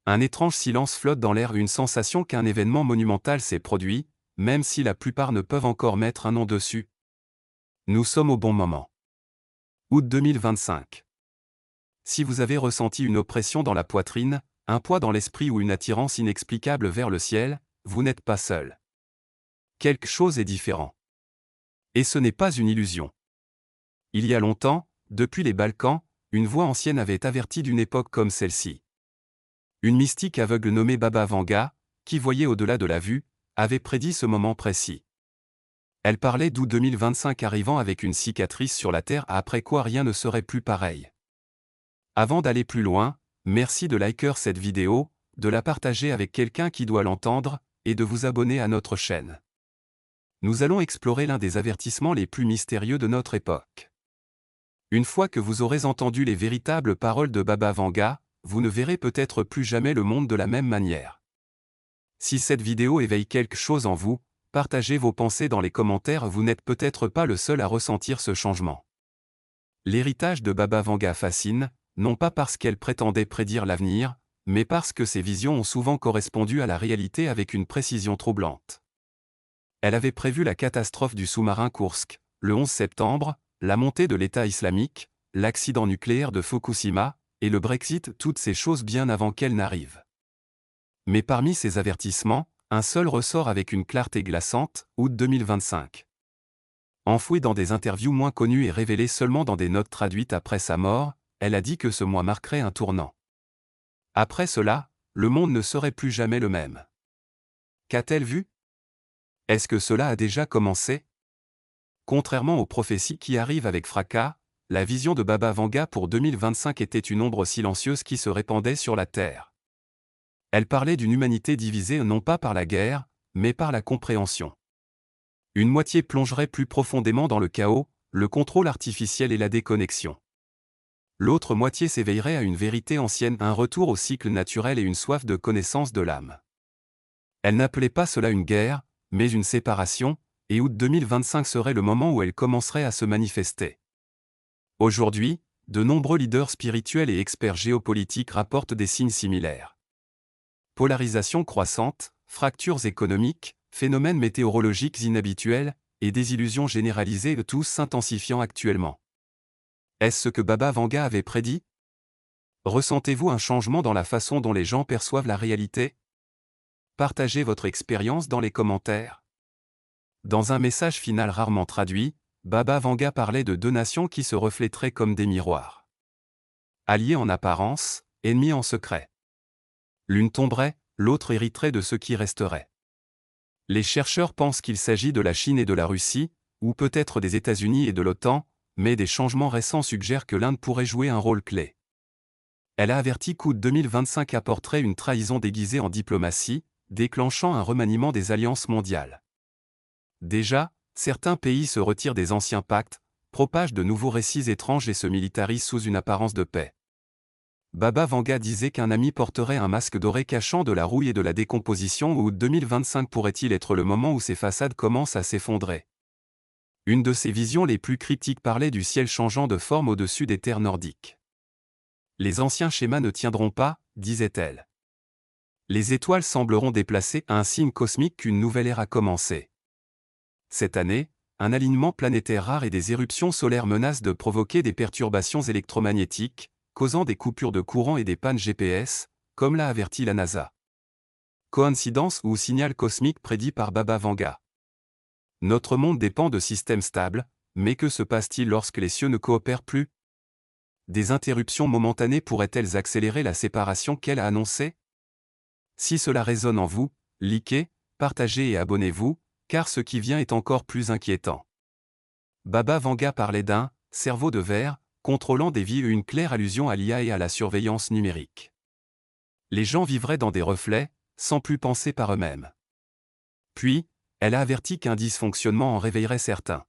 Un étrange silence flotte dans l'air, une sensation qu'un événement monumental s'est produit, même si la plupart ne peuvent encore mettre un nom dessus. Nous sommes au bon moment. Août 2025. Si vous avez ressenti une oppression dans la poitrine, un poids dans l'esprit ou une attirance inexplicable vers le ciel, vous n'êtes pas seul. Quelque chose est différent. Et ce n'est pas une illusion. Il y a longtemps, depuis les Balkans, une voix ancienne avait averti d'une époque comme celle-ci. Une mystique aveugle nommée Baba Vanga, qui voyait au-delà de la vue, avait prédit ce moment précis. Elle parlait d'août 2025 arrivant avec une cicatrice sur la terre, après quoi rien ne serait plus pareil. Avant d'aller plus loin, merci de liker cette vidéo, de la partager avec quelqu'un qui doit l'entendre, et de vous abonner à notre chaîne. Nous allons explorer l'un des avertissements les plus mystérieux de notre époque. Une fois que vous aurez entendu les véritables paroles de Baba Vanga, vous ne verrez peut-être plus jamais le monde de la même manière. Si cette vidéo éveille quelque chose en vous, partagez vos pensées dans les commentaires, vous n'êtes peut-être pas le seul à ressentir ce changement. L'héritage de Baba Vanga fascine, non pas parce qu'elle prétendait prédire l'avenir, mais parce que ses visions ont souvent correspondu à la réalité avec une précision troublante. Elle avait prévu la catastrophe du sous-marin Kursk, le 11 septembre, la montée de l'État islamique, l'accident nucléaire de Fukushima, et le Brexit, toutes ces choses bien avant qu'elles n'arrivent. Mais parmi ces avertissements, un seul ressort avec une clarté glaçante, août 2025. Enfouie dans des interviews moins connues et révélée seulement dans des notes traduites après sa mort, elle a dit que ce mois marquerait un tournant. Après cela, le monde ne serait plus jamais le même. Qu'a-t-elle vu? Est-ce que cela a déjà commencé? Contrairement aux prophéties qui arrivent avec fracas, la vision de Baba Vanga pour 2025 était une ombre silencieuse qui se répandait sur la terre. Elle parlait d'une humanité divisée non pas par la guerre, mais par la compréhension. Une moitié plongerait plus profondément dans le chaos, le contrôle artificiel et la déconnexion. L'autre moitié s'éveillerait à une vérité ancienne, un retour au cycle naturel et une soif de connaissance de l'âme. Elle n'appelait pas cela une guerre, mais une séparation, et août 2025 serait le moment où elle commencerait à se manifester. Aujourd'hui, de nombreux leaders spirituels et experts géopolitiques rapportent des signes similaires. Polarisation croissante, fractures économiques, phénomènes météorologiques inhabituels, et désillusions généralisées, tous s'intensifiant actuellement. Est-ce ce que Baba Vanga avait prédit? Ressentez-vous un changement dans la façon dont les gens perçoivent la réalité? Partagez votre expérience dans les commentaires. Dans un message final rarement traduit, Baba Vanga parlait de deux nations qui se reflèteraient comme des miroirs. Alliées en apparence, ennemies en secret. L'une tomberait, l'autre hériterait de ce qui resterait. Les chercheurs pensent qu'il s'agit de la Chine et de la Russie, ou peut-être des États-Unis et de l'OTAN, mais des changements récents suggèrent que l'Inde pourrait jouer un rôle clé. Elle a averti qu'août 2025 apporterait une trahison déguisée en diplomatie, déclenchant un remaniement des alliances mondiales. Déjà, certains pays se retirent des anciens pactes, propagent de nouveaux récits étranges et se militarisent sous une apparence de paix. Baba Vanga disait qu'un ami porterait un masque doré cachant de la rouille et de la décomposition. Août 2025 pourrait-il être le moment où ces façades commencent à s'effondrer? Une de ses visions les plus cryptiques parlait du ciel changeant de forme au-dessus des terres nordiques. Les anciens schémas ne tiendront pas, disait-elle. Les étoiles sembleront déplacées, un signe cosmique qu'une nouvelle ère a commencé. Cette année, un alignement planétaire rare et des éruptions solaires menacent de provoquer des perturbations électromagnétiques, causant des coupures de courant et des pannes GPS, comme l'a averti la NASA. Coïncidence ou signal cosmique prédit par Baba Vanga? Notre monde dépend de systèmes stables, mais que se passe-t-il lorsque les cieux ne coopèrent plus? Des interruptions momentanées pourraient-elles accélérer la séparation qu'elle a annoncée? Si cela résonne en vous, likez, partagez et abonnez-vous, car ce qui vient est encore plus inquiétant. Baba Vanga parlait d'un « cerveau de verre », contrôlant des vies, une claire allusion à l'IA et à la surveillance numérique. Les gens vivraient dans des reflets, sans plus penser par eux-mêmes. Puis, elle a averti qu'un dysfonctionnement en réveillerait certains.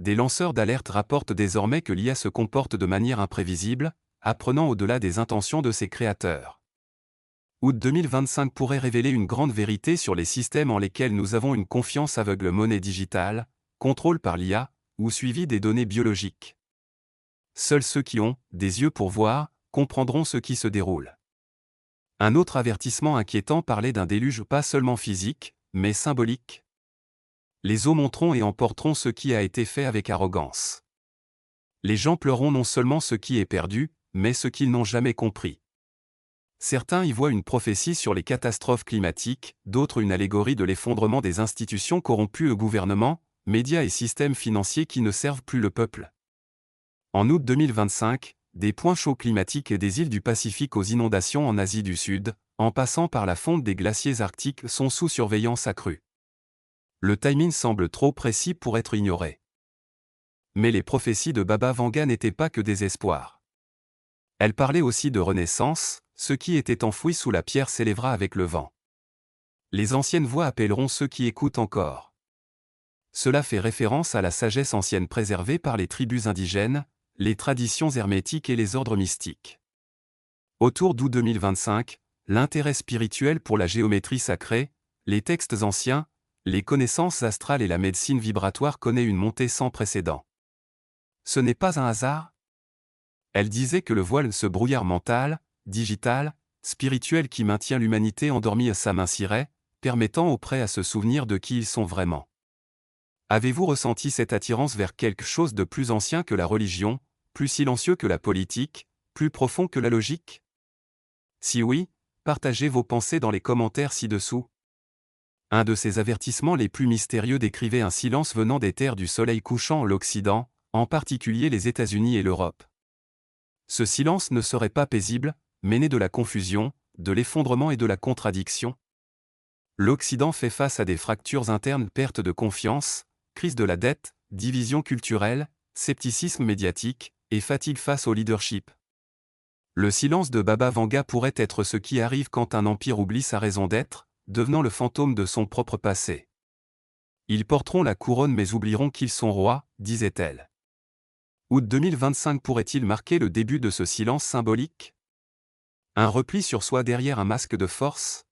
Des lanceurs d'alerte rapportent désormais que l'IA se comporte de manière imprévisible, apprenant au-delà des intentions de ses créateurs. Août 2025 pourrait révéler une grande vérité sur les systèmes en lesquels nous avons une confiance aveugle, monnaie digitale, contrôle par l'IA, ou suivi des données biologiques. Seuls ceux qui ont des yeux pour voir comprendront ce qui se déroule. Un autre avertissement inquiétant parlait d'un déluge pas seulement physique, mais symbolique. Les eaux monteront et emporteront ce qui a été fait avec arrogance. Les gens pleureront non seulement ce qui est perdu, mais ce qu'ils n'ont jamais compris. Certains y voient une prophétie sur les catastrophes climatiques, d'autres une allégorie de l'effondrement des institutions corrompues, gouvernements, médias et systèmes financiers qui ne servent plus le peuple. En août 2025, des points chauds climatiques et des îles du Pacifique aux inondations en Asie du Sud, en passant par la fonte des glaciers arctiques, sont sous surveillance accrue. Le timing semble trop précis pour être ignoré. Mais les prophéties de Baba Vanga n'étaient pas que des espoirs. Elles parlaient aussi de renaissance, ce qui était enfoui sous la pierre s'élèvera avec le vent. Les anciennes voix appelleront ceux qui écoutent encore. Cela fait référence à la sagesse ancienne préservée par les tribus indigènes, les traditions hermétiques et les ordres mystiques. Autour d'août 2025, l'intérêt spirituel pour la géométrie sacrée, les textes anciens, les connaissances astrales et la médecine vibratoire connaît une montée sans précédent. Ce n'est pas un hasard? Elle disait que le voile, ce brouillard mental, digital, spirituel qui maintient l'humanité endormie s'amincirait, permettant aux prêts à se souvenir de qui ils sont vraiment. Avez-vous ressenti cette attirance vers quelque chose de plus ancien que la religion, plus silencieux que la politique, plus profond que la logique? Si oui, partagez vos pensées dans les commentaires ci-dessous. Un de ces avertissements les plus mystérieux décrivait un silence venant des terres du soleil couchant en l'Occident, en particulier les États-Unis et l'Europe. Ce silence ne serait pas paisible, mais né de la confusion, de l'effondrement et de la contradiction. L'Occident fait face à des fractures internes, perte de confiance, crise de la dette, division culturelle, scepticisme médiatique, et fatigue face au leadership. Le silence de Baba Vanga pourrait être ce qui arrive quand un empire oublie sa raison d'être, devenant le fantôme de son propre passé. Ils porteront la couronne mais oublieront qu'ils sont rois, disait-elle. Août 2025 pourrait-il marquer le début de ce silence symbolique? Un repli sur soi derrière un masque de force?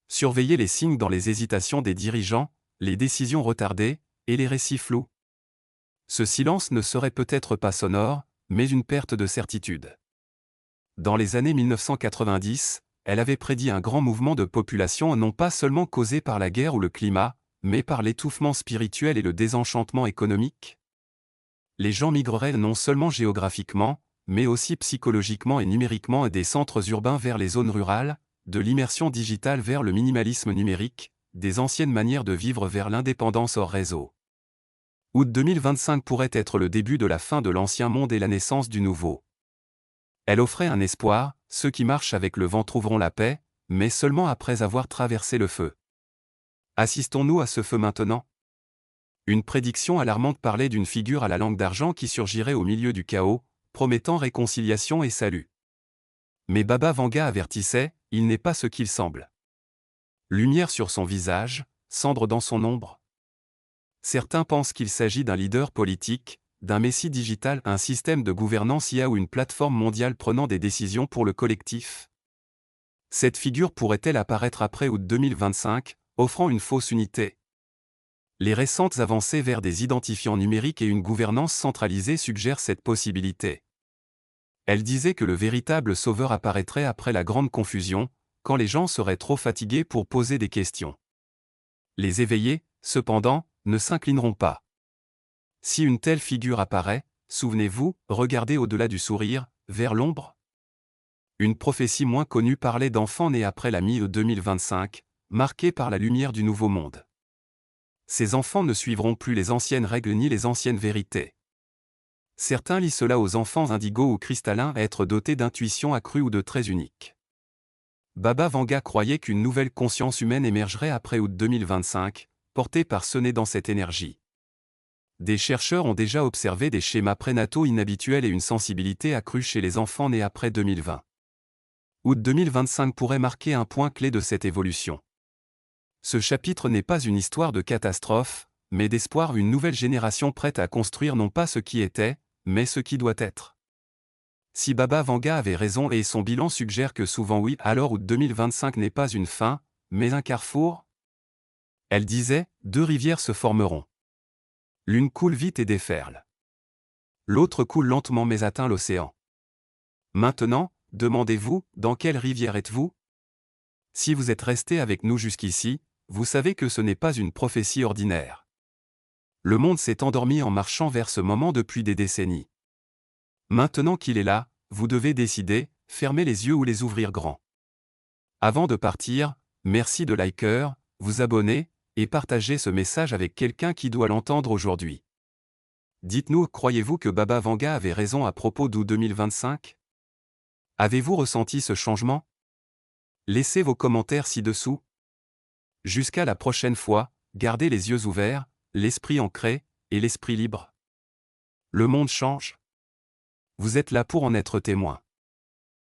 Surveiller les signes dans les hésitations des dirigeants, les décisions retardées, et les récits flous. Ce silence ne serait peut-être pas sonore, mais une perte de certitude. Dans les années 1990, elle avait prédit un grand mouvement de population non pas seulement causé par la guerre ou le climat, mais par l'étouffement spirituel et le désenchantement économique. Les gens migreraient non seulement géographiquement, mais aussi psychologiquement et numériquement des centres urbains vers les zones rurales, de l'immersion digitale vers le minimalisme numérique, des anciennes manières de vivre vers l'indépendance hors réseau. Août 2025 pourrait être le début de la fin de l'ancien monde et la naissance du nouveau. Elle offrait un espoir, ceux qui marchent avec le vent trouveront la paix, mais seulement après avoir traversé le feu. Assistons-nous à ce feu maintenant? Une prédiction alarmante parlait d'une figure à la langue d'argent qui surgirait au milieu du chaos, promettant réconciliation et salut. Mais Baba Vanga avertissait, il n'est pas ce qu'il semble. Lumière sur son visage, cendre dans son ombre. Certains pensent qu'il s'agit d'un leader politique, d'un messie digital, un système de gouvernance IA ou une plateforme mondiale prenant des décisions pour le collectif. Cette figure pourrait-elle apparaître après août 2025, offrant une fausse unité? Les récentes avancées vers des identifiants numériques et une gouvernance centralisée suggèrent cette possibilité. Elle disait que le véritable sauveur apparaîtrait après la grande confusion, quand les gens seraient trop fatigués pour poser des questions. Les éveillés, cependant, ne s'inclineront pas. Si une telle figure apparaît, souvenez-vous, regardez au-delà du sourire, vers l'ombre. Une prophétie moins connue parlait d'enfants nés après la mi-août 2025, marqués par la lumière du nouveau monde. Ces enfants ne suivront plus les anciennes règles ni les anciennes vérités. Certains lient cela aux enfants indigo ou cristallins à être dotés d'intuition accrue ou de traits uniques. Baba Vanga croyait qu'une nouvelle conscience humaine émergerait après août 2025, portée par ceux nés dans cette énergie. Des chercheurs ont déjà observé des schémas prénataux inhabituels et une sensibilité accrue chez les enfants nés après 2020. Août 2025 pourrait marquer un point clé de cette évolution. Ce chapitre n'est pas une histoire de catastrophe, mais d'espoir, une nouvelle génération prête à construire non pas ce qui était, mais ce qui doit être. Si Baba Vanga avait raison et son bilan suggère que souvent oui, alors août 2025 n'est pas une fin, mais un carrefour? Elle disait, deux rivières se formeront. L'une coule vite et déferle. L'autre coule lentement mais atteint l'océan. Maintenant, demandez-vous, dans quelle rivière êtes-vous? Si vous êtes resté avec nous jusqu'ici, vous savez que ce n'est pas une prophétie ordinaire. Le monde s'est endormi en marchant vers ce moment depuis des décennies. Maintenant qu'il est là, vous devez décider, fermer les yeux ou les ouvrir grands. Avant de partir, merci de liker, vous abonner, et partager ce message avec quelqu'un qui doit l'entendre aujourd'hui. Dites-nous, croyez-vous que Baba Vanga avait raison à propos d'août 2025? Avez-vous ressenti ce changement? Laissez vos commentaires ci-dessous. Jusqu'à la prochaine fois, gardez les yeux ouverts, l'esprit ancré, et l'esprit libre. Le monde change. Vous êtes là pour en être témoin.